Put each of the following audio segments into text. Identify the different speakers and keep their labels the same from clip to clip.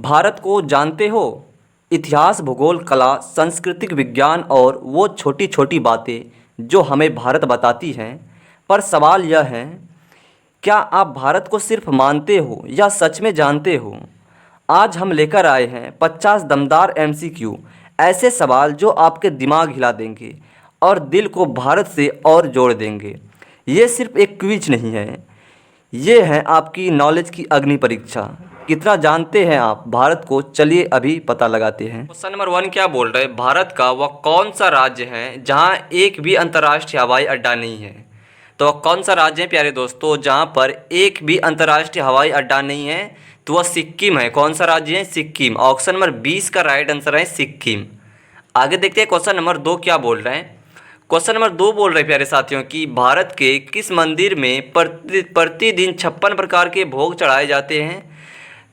Speaker 1: भारत को जानते हो? इतिहास, भूगोल, कला, सांस्कृतिक विज्ञान और वो छोटी छोटी बातें जो हमें भारत बताती हैं। पर सवाल यह है, क्या आप भारत को सिर्फ मानते हो या सच में जानते हो? आज हम लेकर आए हैं 50 दमदार MCQ, ऐसे सवाल जो आपके दिमाग हिला देंगे और दिल को भारत से और जोड़ देंगे। ये सिर्फ एक क्विज नहीं है, ये है आपकी नॉलेज की अग्नि परीक्षा। कितना जानते हैं आप भारत को? चलिए अभी पता लगाते हैं। क्वेश्चन नंबर 1 क्या बोल रहे हैं? भारत का वह कौन सा राज्य है जहां एक भी अंतर्राष्ट्रीय हवाई अड्डा नहीं है? तो वह कौन सा राज्य है प्यारे दोस्तों जहां पर एक भी अंतर्राष्ट्रीय हवाई अड्डा नहीं है? तो वह सिक्किम है। कौन सा राज्य है? सिक्किम। ऑप्शन नंबर 20 का राइट आंसर है सिक्किम। आगे देखते हैं क्वेश्चन नंबर 2 क्या बोल रहे हैं। क्वेश्चन नंबर 2 बोल रहे हैं प्यारे साथियों कि भारत के किस मंदिर में प्रतिदिन 56 प्रकार के भोग चढ़ाए जाते हैं?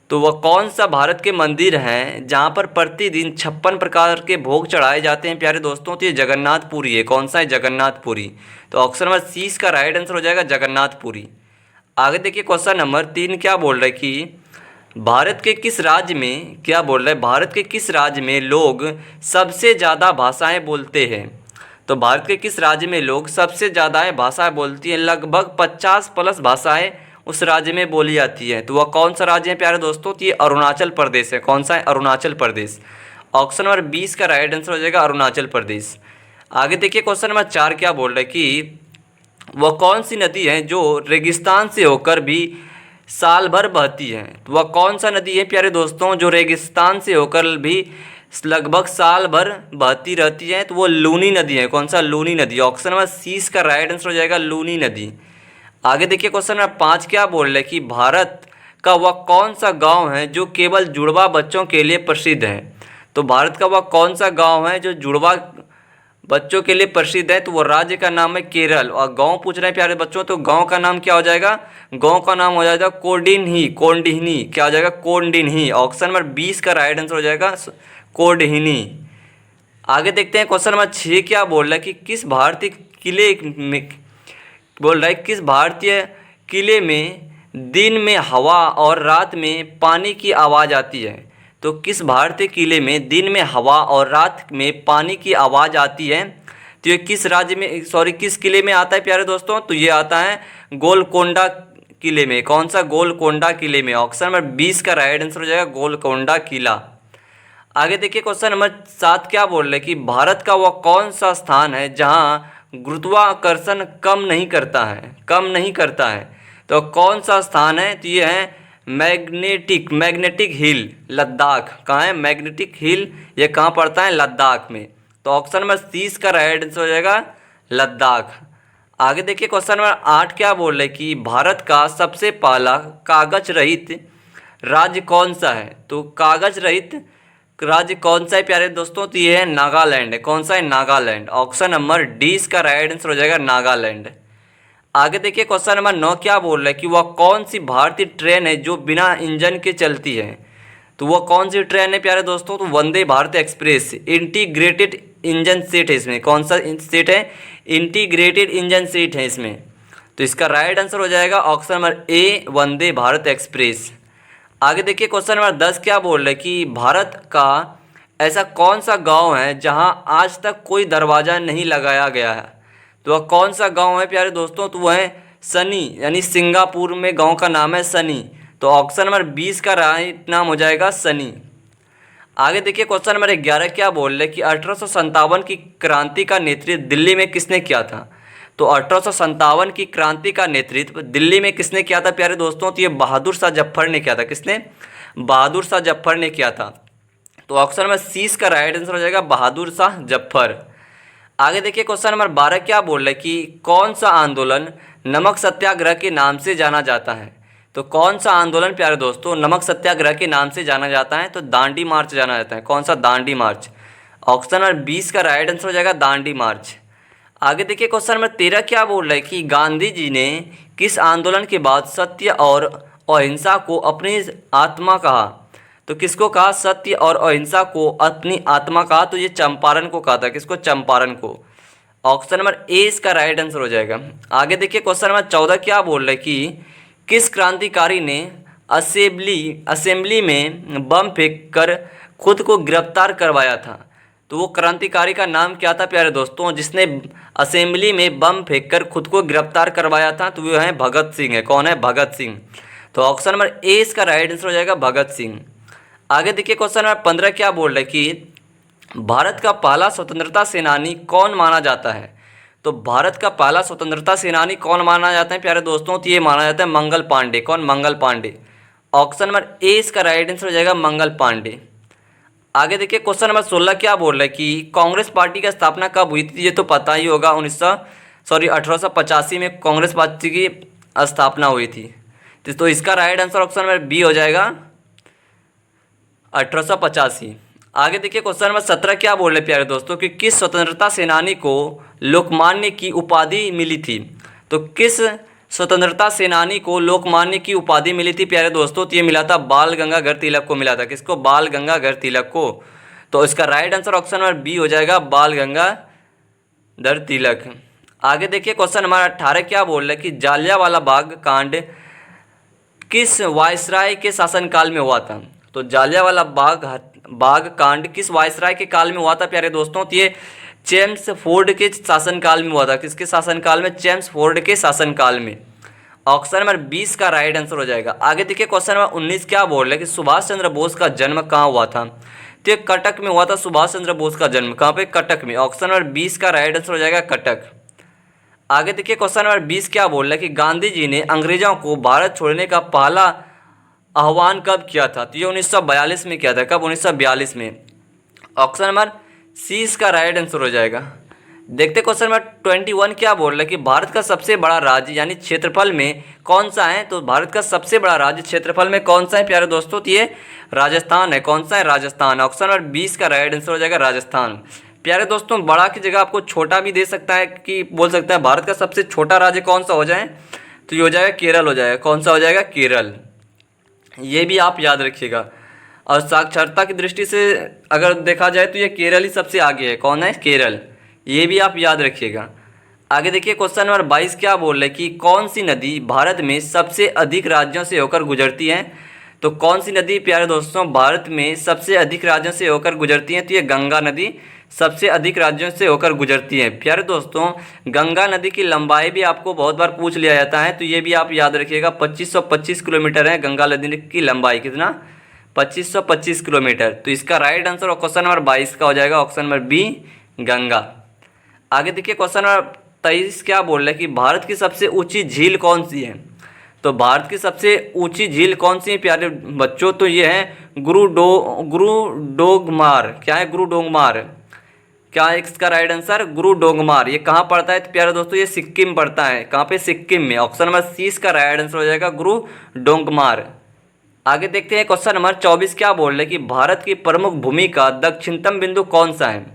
Speaker 1: तो वह कौन सा भारत के मंदिर हैं जहां पर प्रतिदिन 56 प्रकार के भोग चढ़ाए जाते हैं प्यारे दोस्तों? तो ये जगन्नाथपुरी है। कौन सा है? जगन्नाथपुरी। तो ऑप्शन नंबर 30 का राइट आंसर हो जाएगा जगन्नाथपुरी। आगे देखिए क्वेश्चन नंबर 3 क्या बोल रहे हैं कि भारत के किस राज्य में, क्या बोल रहे हैं, भारत के किस राज्य में लोग सबसे ज़्यादा भाषाएं बोलते हैं? तो भारत के किस राज्य में लोग सबसे ज़्यादा भाषाएं बोलती हैं? लगभग 50 प्लस भाषाएं उस राज्य में बोली जाती है। तो वह कौन सा राज्य है प्यारे दोस्तों? तो ये अरुणाचल प्रदेश है। कौन सा है? अरुणाचल प्रदेश। ऑप्शन नंबर 20 का राइट आंसर हो जाएगा अरुणाचल प्रदेश। आगे देखिए क्वेश्चन नंबर 4 क्या बोल रहे हैं कि वह कौन सी नदी है जो रेगिस्तान से होकर भी साल भर बहती है? तो वह कौन सा नदी है प्यारे दोस्तों जो रेगिस्तान से होकर भी लगभग साल भर बहती रहती है? तो वो लूनी नदी है। कौन सा? लूनी नदी। ऑप्शन नंबर 30 का राइट आंसर हो जाएगा लूनी नदी। आगे देखिए क्वेश्चन नंबर 5 क्या बोल रहे हैं कि भारत का वह कौन सा गांव है जो केवल जुड़वा बच्चों के लिए प्रसिद्ध है? तो भारत का वह कौन सा गांव है जो जुड़वा बच्चों के लिए प्रसिद्ध है? तो वो राज्य का नाम है केरल। और गांव पूछ रहे हैं प्यारे बच्चों, तो गांव का नाम क्या हो जाएगा? गांव का नाम हो जाएगा कोडिन्ही। कोडिन्ही क्या हो जाएगा? कोडिन्ही। ऑप्शन नंबर 20 का राइट आंसर हो जाएगा कोडिन्ही। आगे देखते हैं क्वेश्चन नंबर 6 क्या बोल रहा है कि किस भारतीय किले में, बोल रहा है किस भारतीय किले में दिन में हवा और रात में पानी की आवाज़ आती है? तो किस भारतीय किले में दिन में हवा और रात में पानी की आवाज़ आती है? तो ये किस राज्य में, सॉरी किस किले में आता है प्यारे दोस्तों? तो ये आता है गोलकोंडा किले में। कौन सा? गोलकोंडा किले में। ऑप्शन नंबर 20 का राइट आंसर हो जाएगा गोलकोंडा किला। आगे देखिए क्वेश्चन नंबर 7 क्या बोल रहे हैं कि भारत का वह कौन सा स्थान है जहां गुरुत्वाकर्षण कम नहीं करता है? कम नहीं करता है। तो कौन सा स्थान है? तो ये है मैग्नेटिक हिल, लद्दाख। कहाँ है मैग्नेटिक हिल? ये कहाँ पड़ता है? लद्दाख में। तो ऑप्शन नंबर 30 का राइट आंसर हो जाएगा लद्दाख। आगे देखिए क्वेश्चन नंबर 8 क्या बोल रहे हैं कि भारत का सबसे पहला कागज रहित राज्य कौन सा है? तो कागज रहित राज्य कौन सा है प्यारे दोस्तों? तो ये है नागालैंड है। कौन सा है? नागालैंड। ऑप्शन नंबर 20 का राइट आंसर हो जाएगा नागालैंड। आगे देखिए क्वेश्चन नंबर 9 क्या बोल रहा है कि वह कौन सी भारतीय ट्रेन है जो बिना इंजन के चलती है? तो वह कौन सी ट्रेन है प्यारे दोस्तों? तो Vande Bharat Express. Integrated engine set है इसमें। कौन सा सेट है? इंटीग्रेटेड इंजन सेट है इसमें। तो इसका राइट आंसर हो जाएगा option number A, Vande Bharat express. आगे देखिए क्वेश्चन नंबर 10 क्या बोल रहे हैं कि भारत का ऐसा कौन सा गांव है जहां आज तक कोई दरवाज़ा नहीं लगाया गया है? तो वह कौन सा गांव है प्यारे दोस्तों? तो वह है सनी, यानी सिंगापुर में गांव का नाम है सनी। तो ऑप्शन नंबर 20 का राइट नाम हो जाएगा सनी। आगे देखिए क्वेश्चन नंबर 11 क्या बोल रहे हैं कि 1857 की क्रांति का नेतृत्व दिल्ली में किसने किया था? तो 1857 की क्रांति का नेतृत्व दिल्ली में किसने किया था प्यारे दोस्तों? तो ये बहादुर शाह जफर ने किया था। किसने? बहादुर शाह जफर ने किया था। तो ऑप्शन नंबर 30 का राइट आंसर हो जाएगा बहादुर शाह जफर। आगे देखिए क्वेश्चन नंबर 12 क्या बोल रहे हैं कि कौन सा आंदोलन नमक सत्याग्रह के नाम से जाना जाता है? तो कौन सा आंदोलन प्यारे दोस्तों नमक सत्याग्रह के नाम से जाना जाता है? तो दांडी मार्च जाना जाता है। कौन सा? दांडी मार्च। ऑप्शन नंबर 20 का राइट आंसर हो जाएगा दांडी मार्च। आगे देखिए क्वेश्चन नंबर 13 क्या बोल रहे हैं कि गांधी जी ने किस आंदोलन के बाद सत्य और अहिंसा को अपनी आत्मा कहा? तो किसको कहा? सत्य और अहिंसा को अपनी आत्मा कहा। तो ये चंपारण को कहा था। किसको? चंपारण को। ऑप्शन नंबर ए इसका राइट आंसर हो जाएगा। आगे देखिए क्वेश्चन नंबर 14 क्या बोल रहे हैं कि किस क्रांतिकारी ने असेंबली में बम फेंक कर खुद को गिरफ्तार करवाया था? तो वो क्रांतिकारी का नाम क्या था प्यारे दोस्तों, जिसने असेंबली में बम फेंक कर खुद को गिरफ्तार करवाया था? तो वो है भगत सिंह है। कौन है? भगत सिंह। तो ऑप्शन नंबर ए इसका राइट आंसर हो जाएगा भगत सिंह। आगे देखिए क्वेश्चन नंबर 15 क्या बोल रहा है कि भारत का पहला स्वतंत्रता सेनानी कौन माना जाता है? तो भारत का पहला स्वतंत्रता सेनानी कौन माना जाता है प्यारे दोस्तों? तो ये माना जाता है मंगल पांडे। कौन? Mangal Pandey. Option number A इसका राइट आंसर हो जाएगा मंगल पांडे। आगे देखिए क्वेश्चन नंबर 16 क्या बोल रहा है कि कांग्रेस पार्टी की स्थापना कब हुई थी? ये तो पता ही होगा, 1885 में कांग्रेस पार्टी की स्थापना हुई थी। तो इसका right answer option number B हो जाएगा 1885। आगे देखिए क्वेश्चन नंबर 17 क्या बोल रहे प्यारे दोस्तों कि किस स्वतंत्रता सेनानी को लोकमान्य की उपाधि मिली थी? तो किस स्वतंत्रता सेनानी को लोकमान्य की उपाधि मिली थी प्यारे दोस्तों? तो ये मिला था बाल गंगाधर तिलक को मिला था। किसको? बाल गंगाधर तिलक को। तो इसका right answer option number B हो जाएगा बाल गंगाधर तिलक। आगे देखिए क्वेश्चन नंबर 18 क्या बोल रहा है कि जालियांवाला बाग कांड किस वायसराय के शासनकाल में हुआ था? तो जालियांवाला बाग कांड किस वायसराय के काल में हुआ था प्यारे दोस्तों? तो ये चेम्सफोर्ड के शासनकाल में हुआ था। किसके शासनकाल में? चेम्सफोर्ड के शासनकाल में। ऑप्शन नंबर 20 का राइट आंसर हो जाएगा। आगे देखिए क्वेश्चन नंबर 19 क्या बोल रहे हैं कि सुभाष चंद्र बोस का जन्म कहाँ हुआ था? तो ये कटक में हुआ था सुभाष चंद्र बोस का जन्म। कहाँ पे? कटक में। ऑप्शन नंबर 20 का राइट आंसर हो जाएगा कटक। आगे देखिए क्वेश्चन नंबर 20 क्या बोल रहा है कि गांधी जी ने अंग्रेजों को भारत छोड़ने का पहला आह्वान कब किया था? तो ये 1942 में किया था। कब? 1942 में। ऑप्शन नंबर सी इसका राइट आंसर हो जाएगा। देखते क्वेश्चन नंबर 21 क्या बोल रहा है कि भारत का सबसे बड़ा राज्य यानी क्षेत्रफल में कौन सा है? तो भारत का सबसे बड़ा राज्य क्षेत्रफल में कौन सा है प्यारे दोस्तों? तो ये राजस्थान है। कौन सा है? राजस्थान। ऑप्शन नंबर 20 का राइट आंसर हो जाएगा राजस्थान। प्यारे दोस्तों बड़ा की जगह आपको छोटा भी दे सकता है कि बोल सकता है भारत का सबसे छोटा राज्य कौन सा हो जाए? तो ये हो जाएगा केरल हो जाएगा। कौन सा हो जाएगा? केरल। ये भी आप याद रखिएगा। और साक्षरता की दृष्टि से अगर देखा जाए तो ये केरल ही सबसे आगे है। कौन है? केरल। ये भी आप याद रखिएगा। आगे देखिए क्वेश्चन नंबर 22 क्या बोल रहे हैं कि कौन सी नदी भारत में सबसे अधिक राज्यों से होकर गुजरती है? तो कौन सी नदी प्यारे दोस्तों भारत में सबसे अधिक राज्यों से होकर गुजरती है? तो ये गंगा नदी सबसे अधिक राज्यों से होकर गुजरती है। प्यारे दोस्तों गंगा नदी की लंबाई भी आपको बहुत बार पूछ लिया जाता है, तो ये भी आप याद रखिएगा। 2525 किलोमीटर है गंगा नदी की लंबाई। कितना? 2525 किलोमीटर। तो इसका राइट आंसर क्वेश्चन नंबर 22 का हो जाएगा ऑप्शन नंबर बी गंगा। आगे देखिए क्वेश्चन नंबर 23 क्या बोल रहा है कि भारत की सबसे ऊंची झील कौन सी है? तो भारत की सबसे ऊंची झील कौन सी है प्यारे बच्चों? तो ये है गुरुडोंगमार। क्या है? गुरुडोंगमार। क्या है इसका राइट आंसर? गुरुडोंगमार। ये कहाँ पड़ता है तो प्यारे दोस्तों? ये सिक्किम पड़ता है। कहाँ पे? सिक्किम में। ऑप्शन नंबर सी इसका राइट आंसर हो जाएगा गुरुडोंगमार। आगे देखते हैं क्वेश्चन नंबर 24 क्या बोल रहे हैं कि भारत की प्रमुख भूमि का दक्षिणतम बिंदु कौन सा है?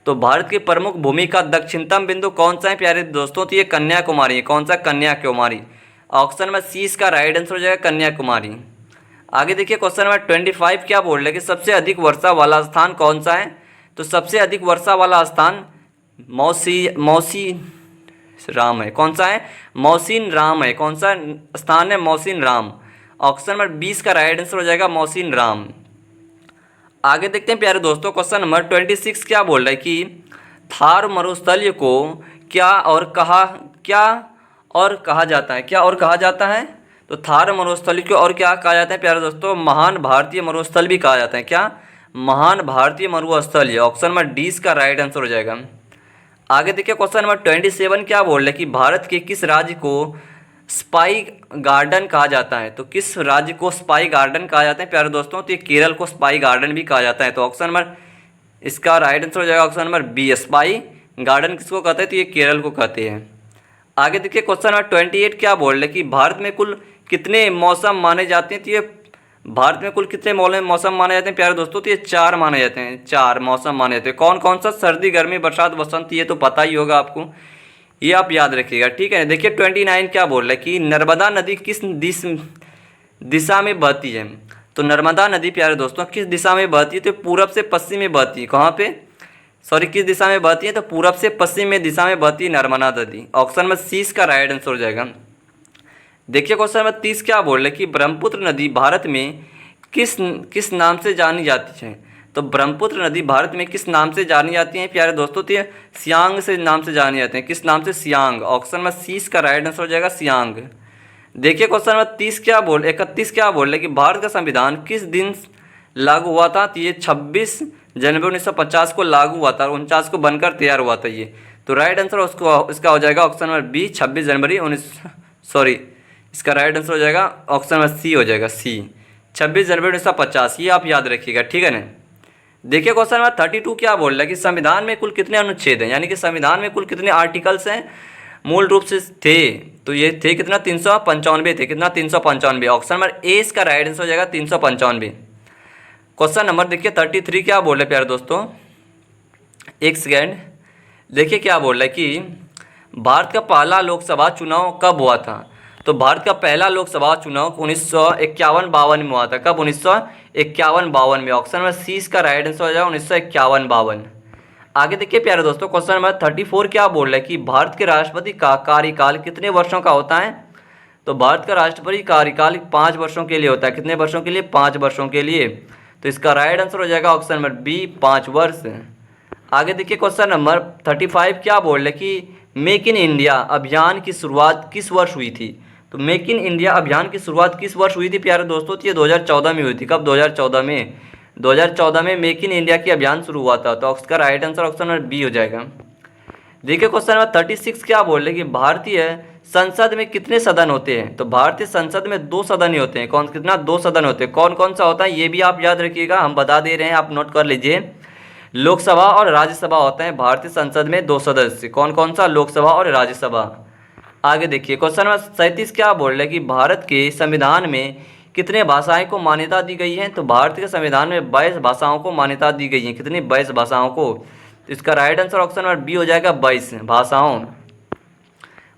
Speaker 1: तो भारत की प्रमुख भूमि का दक्षिणतम बिंदु कौन सा है प्यारे दोस्तों? तो ये कन्याकुमारी है। कौन सा? कन्याकुमारी। ऑप्शन नंबर सी इसका राइट आंसर हो जाएगा कन्याकुमारी। आगे देखिए क्वेश्चन नंबर 25 क्या बोल रहे हैं कि सबसे अधिक वर्षा वाला स्थान कौन सा है? तो सबसे अधिक वर्षा वाला स्थान मौसी राम है। कौन सा है? मौसीन राम है। कौन सा स्थान है? मौसीन राम। ऑप्शन नंबर 20 का राइट आंसर हो जाएगा मौसीन राम। आगे देखते हैं प्यारे दोस्तों क्वेश्चन नंबर 26 क्या बोल रहा है कि थार मरुस्थलीय को क्या और कहा जाता है? क्या और कहा जाता है? तो थार मरुस्थल को और क्या कहा जाता है प्यारे दोस्तों? महान भारतीय मरुस्थल भी कहा जाता है। क्या? महान भारतीय मरुस्थल। ये ऑप्शन नंबर डी का राइट आंसर हो जाएगा। आगे देखिए क्वेश्चन नंबर 27 क्या बोल रहे हैं कि भारत के किस राज्य को स्पाई गार्डन कहा जाता है? तो किस राज्य को स्पाई गार्डन कहा जाता है प्यारे दोस्तों? तो ये केरल को स्पाई गार्डन भी कहा जाता है। तो ऑप्शन नंबर इसका राइट आंसर हो जाएगा option number B. Spy garden किसको कहते हैं? तो ये केरल को कहते हैं। आगे देखिए क्वेश्चन नंबर 28 क्या बोल रहे हैं कि भारत में कुल कितने मौसम माने जाते हैं? तो ये भारत में कुल कितने मौसम माने जाते हैं प्यारे दोस्तों? तो ये 4 माने जाते हैं। 4 मौसम माने जाते हैं। कौन कौन सा? सर्दी, गर्मी, बरसात, बसंत। ये तो पता ही होगा आपको, ये आप याद रखिएगा। ठीक है। देखिए 29 क्या बोल रहा है कि नर्मदा नदी किस दिशा में बहती है? तो नर्मदा नदी प्यारे दोस्तों किस दिशा में बहती है? तो पूरब से पश्चिम में बहती है। कहाँ पे? किस दिशा में बहती है? तो पूरब से पश्चिम में दिशा में बहती है नर्मदा नदी। ऑप्शन में सी का राइट आंसर हो जाएगा। देखिए क्वेश्चन नंबर 30 क्या बोल रहे कि ब्रह्मपुत्र नदी भारत में किस किस नाम से जानी जाती है। तो ब्रह्मपुत्र नदी भारत में किस नाम से जानी जाती है प्यारे दोस्तों, तो ये सियांग से नाम से जानी जाती है। किस नाम से? सियांग। ऑप्शन नंबर सी इसका राइट आंसर हो जाएगा सियांग। देखिए क्वेश्चन नंबर 31 क्या बोल रहे कि भारत का संविधान किस दिन लागू हुआ था। तो ये 26 जनवरी 1950 को लागू हुआ था और 49 को बनकर तैयार हुआ था ये। तो राइट आंसर उसको इसका हो जाएगा ऑप्शन नंबर बी 26 जनवरी 19 सॉरी इसका राइट आंसर हो जाएगा ऑप्शन नंबर सी हो जाएगा सी 26 जनवरी 1950। ये आप याद रखिएगा, ठीक है ना। देखिए क्वेश्चन नंबर 32 क्या बोल रहा है कि संविधान में कुल कितने अनुच्छेद हैं, यानी कि संविधान में कुल कितने आर्टिकल्स हैं मूल रूप से थे। तो ये थे कितना 395 थे। कितना 395। ऑप्शन नंबर ए इसका राइट आंसर हो जाएगा 395। क्वेश्चन नंबर देखिए 33 क्या बोल रहे हैं प्यारे दोस्तों, एक सेकेंड। देखिए क्या बोल रहा है कि भारत का पहला लोकसभा चुनाव कब हुआ था। तो भारत का पहला लोकसभा चुनाव 1951-52 में हुआ था। कब? 1951-52 में। ऑप्शन नंबर सी इसका राइट आंसर हो जाएगा 1951-52। आगे देखिए प्यारे दोस्तों क्वेश्चन नंबर 34 क्या बोल रहा है कि भारत के राष्ट्रपति का कार्यकाल कितने वर्षों का होता है। तो भारत का राष्ट्रपति कार्यकाल 5 वर्षों के लिए होता है। कितने वर्षों के लिए? 5 वर्षों के लिए। तो इसका राइट आंसर हो जाएगा ऑप्शन नंबर बी 5 वर्ष। आगे देखिए क्वेश्चन नंबर 35 क्या बोल रहे कि मेक इन इंडिया अभियान की शुरुआत किस वर्ष हुई थी। तो मेक इन इंडिया अभियान की शुरुआत किस वर्ष हुई थी प्यारे दोस्तों, तो ये 2014 में हुई थी। कब? 2014 में मेक इन इंडिया की अभियान शुरू हुआ था। तो उसका right answer option number B हो जाएगा। देखिए क्वेश्चन नंबर 36 क्या बोल रहे कि भारतीय संसद में कितने सदन होते हैं। तो भारतीय संसद में 2 सदन ही होते हैं। कौन कितना? 2 सदन होते हैं। कौन कौन सा होता है ये भी आप याद रखिएगा, हम बता दे रहे हैं, आप नोट कर लीजिए। लोकसभा और राज्यसभा होते हैं भारतीय संसद में 2 सदस्य। कौन कौन सा? लोकसभा और राज्यसभा। आगे देखिए क्वेश्चन नंबर 37 क्या बोल रहे हैं कि भारत के संविधान में कितने भाषाएं को मान्यता दी गई है। तो भारत के संविधान में 22 भाषाओं को मान्यता दी गई है। कितनी? 22 भाषाओं को। तो इसका right answer option number B हो जाएगा 22 भाषाओं।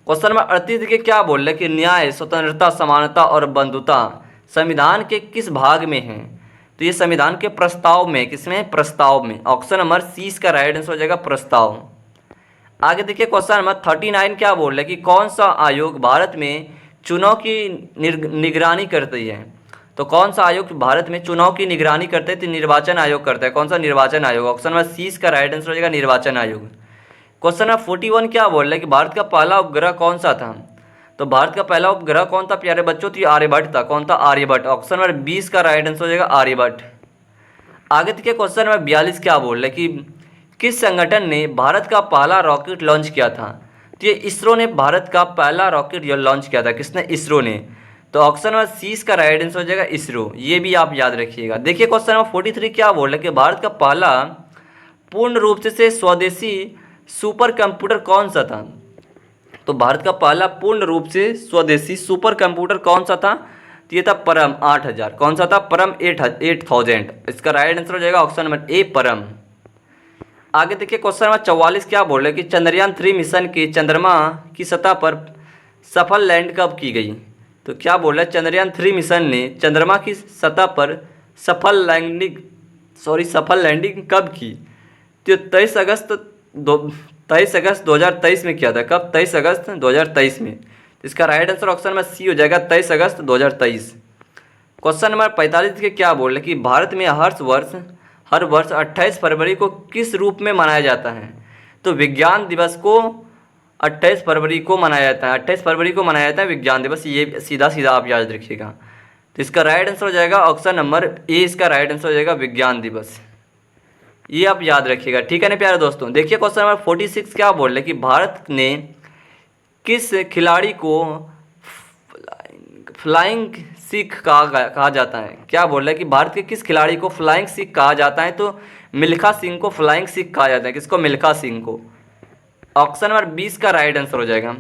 Speaker 1: क्वेश्चन नंबर 38 के क्या बोल रहे हैं कि न्याय, स्वतंत्रता, समानता और बंधुता संविधान के किस भाग में है। तो ये संविधान के प्रस्ताव में, किसमें? प्रस्ताव में। ऑप्शन नंबर सी इसका राइट आंसर हो जाएगा प्रस्ताव। आगे देखिए क्वेश्चन नंबर 39 क्या बोल रहे हैं कि कौन सा आयोग भारत में चुनाव की निगरानी करती है। तो कौन सा आयोग भारत में चुनाव की निगरानी करते हैं। तो निर्वाचन आयोग करता है। कौन सा? निर्वाचन आयोग। ऑप्शन नंबर सी इसका राइट आंसर हो जाएगा निर्वाचन आयोग। क्वेश्चन नंबर 41 क्या बोल रहे हैं कि भारत का पहला उपग्रह कौन सा था। तो भारत का पहला उपग्रह कौन था प्यारे बच्चों, तो आर्यभट्ट था। कौन था? आर्यभट्ट। ऑप्शन नंबर 20 का राइट आंसर हो जाएगा आर्यभट्ट। आगे देखिए क्वेश्चन नंबर 42 क्या बोल रहे हैं कि किस संगठन ने भारत का पहला रॉकेट लॉन्च किया था। तो ये इसरो ने भारत का पहला रॉकेट लॉन्च किया था। किसने? इसरो ने। तो ऑप्शन नंबर सी इसका राइट आंसर हो जाएगा इसरो। ये भी आप याद रखिएगा। देखिए क्वेश्चन नंबर 43 क्या बोल रहे हैं कि भारत का पहला पूर्ण रूप से स्वदेशी सुपर कंप्यूटर कौन सा था। तो भारत का पहला पूर्ण रूप से स्वदेशी सुपर कंप्यूटर कौन सा था। तो ये था परम 8000। कौन सा था? परम 8000। इसका राइट आंसर हो जाएगा ऑप्शन नंबर ए परम। आगे देखिए क्वेश्चन नंबर 44 क्या बोल रहे हैं कि चंद्रयान 3 मिशन के चंद्रमा की सतह पर सफल लैंड कब की गई। तो क्या बोल रहा है चंद्रयान 3 मिशन ने चंद्रमा की सतह पर सफल लैंडिंग कब की। तो 23 अगस्त 2023 में किया था। कब? 23 अगस्त 2023 में। इसका राइट आंसर ऑप्शन में सी हो जाएगा 23 अगस्त 2023। क्वेश्चन नंबर 45 के क्या बोल रहे कि भारत में हर वर्ष 28 फरवरी को किस रूप में मनाया जाता है। तो विज्ञान दिवस को 28 फरवरी को मनाया जाता है। 28 फरवरी को मनाया जाता है विज्ञान दिवस। ये सीधा सीधा आप याद रखिएगा। तो इसका राइट आंसर हो जाएगा ऑप्शन नंबर ए इसका राइट आंसर हो जाएगा विज्ञान दिवस। ये आप याद रखिएगा, ठीक है ना प्यारे दोस्तों। देखिए क्वेश्चन नंबर 46 क्या बोल रहे कि भारत ने किस खिलाड़ी को फ्लाइंग सिख कहा जाता है। क्या बोल रहे हैं कि भारत के किस खिलाड़ी को फ्लाइंग सिख कहा जाता है। तो मिल्खा सिंह को फ्लाइंग सिख कहा जाता है। किसको? मिल्खा सिंह को। ऑप्शन नंबर 20 का राइट आंसर हो जाएगा।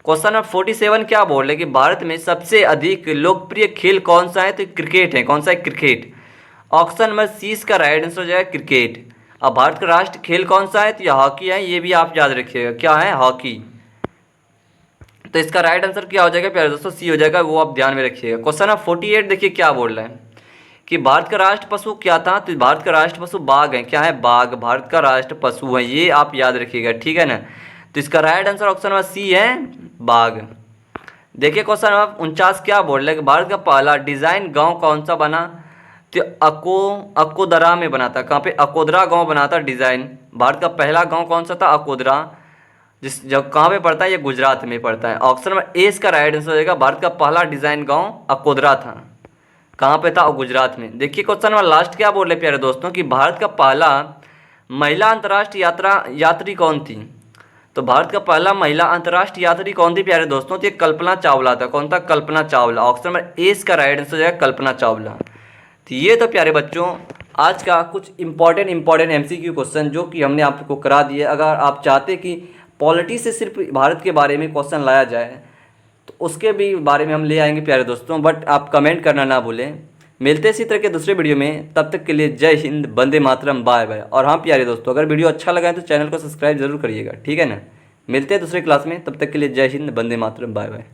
Speaker 1: क्वेश्चन नंबर 47 क्या बोल रहे हैं कि भारत में सबसे अधिक लोकप्रिय खेल कौन सा है। तो क्रिकेट है। कौन सा है? क्रिकेट। ऑप्शन नंबर सी का राइट आंसर हो जाएगा क्रिकेट। अब भारत का राष्ट्र खेल कौन सा है। तो यह हॉकी है। ये भी आप याद रखिएगा। क्या है? हॉकी। तो इसका राइट आंसर क्या हो जाएगा प्यारे दोस्तों? सी हो जाएगा। वो आप ध्यान में रखिएगा। क्वेश्चन नंबर 48 देखिए क्या बोल रहा है कि भारत का राष्ट्र पशु क्या था। तो भारत का राष्ट्र पशु बाघ है। क्या है? बाघ भारत का राष्ट्र पशु है। ये आप याद रखिएगा, ठीक है ना। तो इसका right answer option number C है बाघ। देखिए क्वेश्चन नंबर 49 क्या बोल रहे हैं कि भारत का पहला डिज़ाइन गांव कौन सा बना। तो अकोदरा में बना था। कहाँ पे? अकोदरा गांव बना था डिज़ाइन। भारत का पहला गांव कौन सा था? अकोदरा। जिस जब कहाँ पे पड़ता है? ये गुजरात में पड़ता है। ऑप्शन नंबर ए इसका राइट आंसर हो जाएगा। भारत का पहला डिज़ाइन गांव अकोदरा था। कहाँ पे था? गुजरात में। देखिए क्वेश्चन नंबर लास्ट क्या बोल रहे प्यारे दोस्तों कि भारत का पहला महिला अंतर्राष्ट्रीय यात्री कौन थी। तो भारत का पहला महिला अंतर्राष्ट्रीय यात्री कौन थी प्यारे दोस्तों? तो ये कल्पना चावला था। कौन था? Kalpana Chawla. Option number A इसका राइट आंसर हो जाएगा कल्पना चावला। तो ये तो प्यारे बच्चों आज का कुछ इंपॉर्टेंट एमसीक्यू क्वेश्चन जो कि हमने आपको करा दिए। अगर आप चाहते कि पॉलिटी से सिर्फ भारत के बारे में क्वेश्चन लाया जाए तो उसके भी बारे में हम ले आएंगे प्यारे दोस्तों, बट आप कमेंट करना ना भूलें। मिलते इसी तरह के दूसरे वीडियो में, तब तक के लिए जय हिंद, वंदे मातरम, बाय बाय। और हाँ प्यारे दोस्तों, अगर वीडियो अच्छा लगा है तो चैनल को सब्सक्राइब जरूर करिएगा, ठीक है ना। मिलते हैं दूसरे क्लास में, तब तक के लिए जय हिंद, वंदे मातरम, बाय बाय।